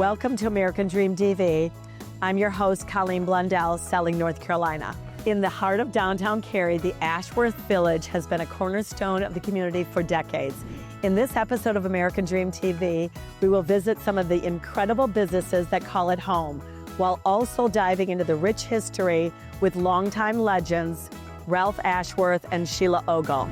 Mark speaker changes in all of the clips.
Speaker 1: Welcome to American Dream TV. I'm your host, Colleen Blondell, Selling, North Carolina. In the heart of downtown Cary, the Ashworth Village has been a cornerstone of the community for decades. In this episode of American Dream TV, we will visit some of the incredible businesses that call it home, while also diving into the rich history with longtime legends, Ralph Ashworth and Sheila Ogle.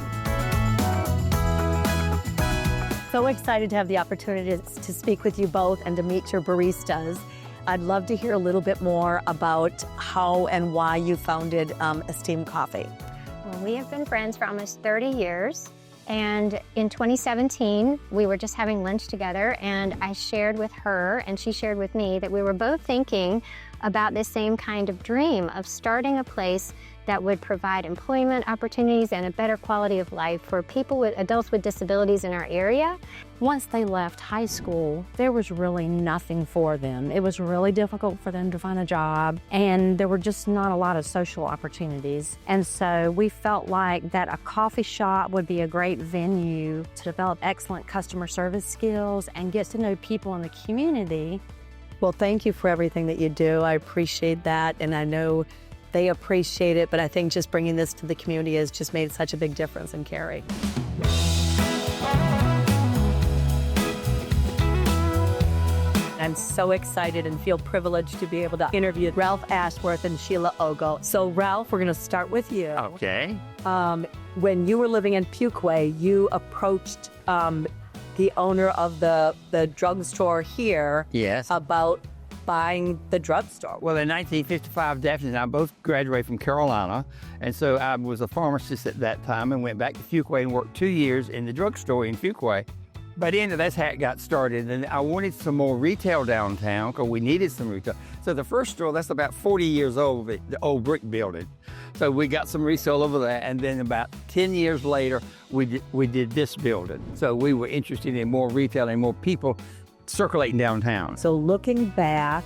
Speaker 1: So excited to have the opportunity to speak with you both and to meet your baristas. I'd love to hear a little bit more about how and why you founded Esteamed Coffee.
Speaker 2: Well, we have been friends for almost 30 years. And in 2017, we were just having lunch together, and I shared with her, and she shared with me, that we were both thinking about the same kind of dream of starting a place that would provide employment opportunities and a better quality of life for people adults with disabilities in our area.
Speaker 3: Once they left high school, there was really nothing for them. It was really difficult for them to find a job, and there were just not a lot of social opportunities. And so we felt like that a coffee shop would be a great venue to develop excellent customer service skills and get to know people in the community.
Speaker 1: Well, thank you for everything that you do. I appreciate that, and I know they appreciate it, but I think just bringing this to the community has just made such a big difference in Cary. I'm so excited and feel privileged to be able to interview Ralph Ashworth and Sheila Ogle. So Ralph, we're gonna start with you.
Speaker 4: Okay.
Speaker 1: When you were living in Fuquay, you approached the owner of the drugstore here.
Speaker 4: Yes.
Speaker 1: About buying the drugstore.
Speaker 4: Well, in 1955, Daphne and I both graduated from Carolina, and so I was a pharmacist at that time and went back to Fuquay and worked 2 years in the drugstore in Fuquay. By the end of that's how it got started, and I wanted some more retail downtown because we needed some retail. So the first store, that's about 40 years old, the old brick building. So we got some resale over there, and then about 10 years later, we did this building. So we were interested in more retail and more people circulating downtown.
Speaker 1: So looking back,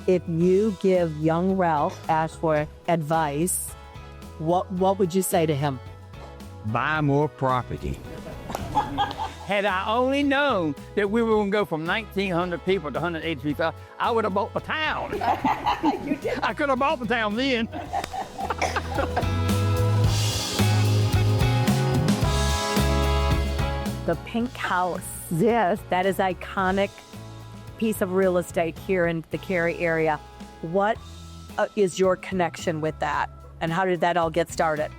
Speaker 1: if you give young Ralph Ashworth advice, what would you say to him?
Speaker 4: Buy more property. Had I only known that we were going to go from 1,900 people to 183,000, I would have bought the town. You did. I could have bought the town then.
Speaker 1: The Pink House. Yes, that is iconic piece of real estate here in the Cary area. What is your connection with that, and how did that all get started?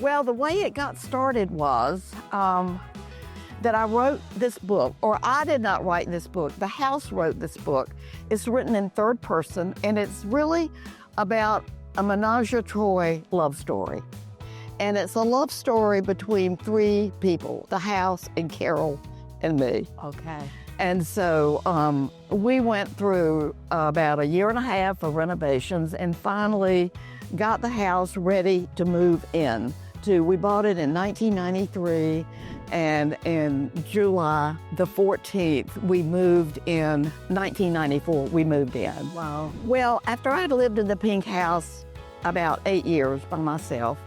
Speaker 5: Well, the way it got started was that I wrote this book, or I did not write this book. The house wrote this book. It's written in third person, and it's really about a menage a trois love story. And it's a love story between three people, the house and Carol and me.
Speaker 1: Okay.
Speaker 5: And so we went through about a year and a half of renovations and finally got the house ready to move in. We bought it in 1993, and in July the 14th, we moved in 1994, we moved in.
Speaker 1: Wow.
Speaker 5: Well, after I'd lived in the Pink House about 8 years by myself,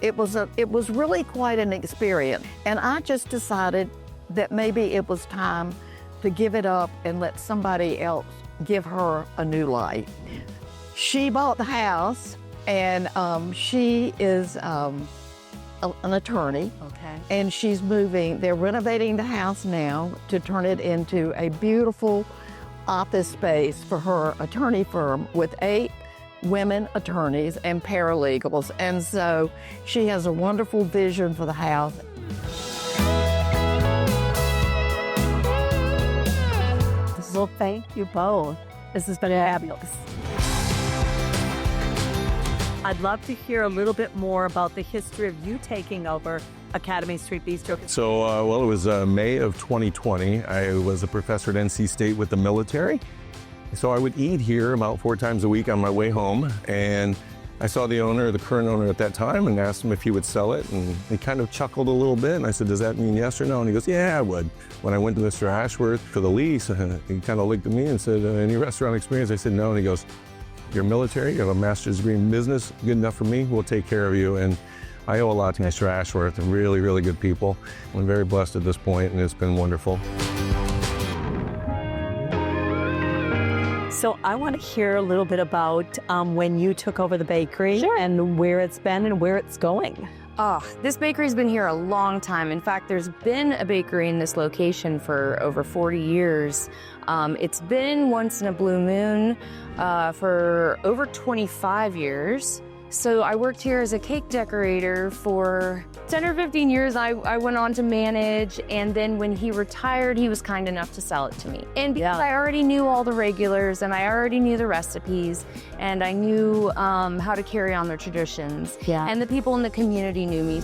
Speaker 5: it was really quite an experience. And I just decided that maybe it was time to give it up and let somebody else give her a new life. She bought the house, and she is an attorney.
Speaker 1: Okay.
Speaker 5: And she's moving, they're renovating the house now to turn it into a beautiful office space for her attorney firm with 8 women attorneys and paralegals. And so she has a wonderful vision for the house.
Speaker 1: Well, thank you both. This has been fabulous. I'd love to hear a little bit more about the history of you taking over Academy Street Bistro.
Speaker 6: So, well, it was May of 2020. I was a professor at NC State with the military. So I would eat here about 4 times a week on my way home. And I saw the owner, the current owner at that time, and asked him if he would sell it. And he kind of chuckled a little bit. And I said, does that mean yes or no? And he goes, yeah, I would. When I went to Mr. Ashworth for the lease, he kind of looked at me and said, any restaurant experience? I said, no. And he goes, you're military, you have a master's degree in business, good enough for me, we'll take care of you. And I owe a lot to Mr. Ashworth, and really, really good people. I'm very blessed at this point, and it's been wonderful.
Speaker 1: So I want to hear a little bit about when you took over the bakery and where it's been and where it's going.
Speaker 7: Oh, this bakery's been here a long time. In fact, there's been a bakery in this location for over 40 years. It's been once in a blue moon for over 25 years. So I worked here as a cake decorator for 10 or 15 years. I went on to manage, and then when he retired, he was kind enough to sell it to me. And because I already knew all the regulars, and I already knew the recipes, and I knew how to carry on their traditions, and the people in the community knew me.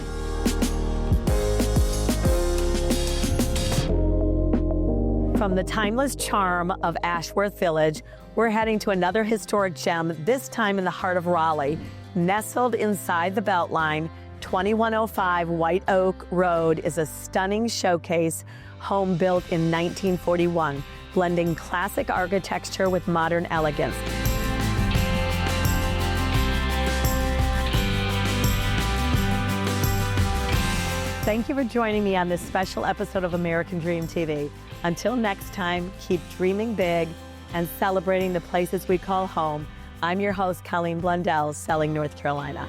Speaker 1: From the timeless charm of Ashworth Village, we're heading to another historic gem, this time in the heart of Raleigh. Nestled inside the Beltline, 2105 White Oak Road is a stunning showcase home built in 1941, blending classic architecture with modern elegance. Thank you for joining me on this special episode of American Dream TV. Until next time, keep dreaming big and celebrating the places we call home. I'm your host, Colleen Blondell, Selling North Carolina.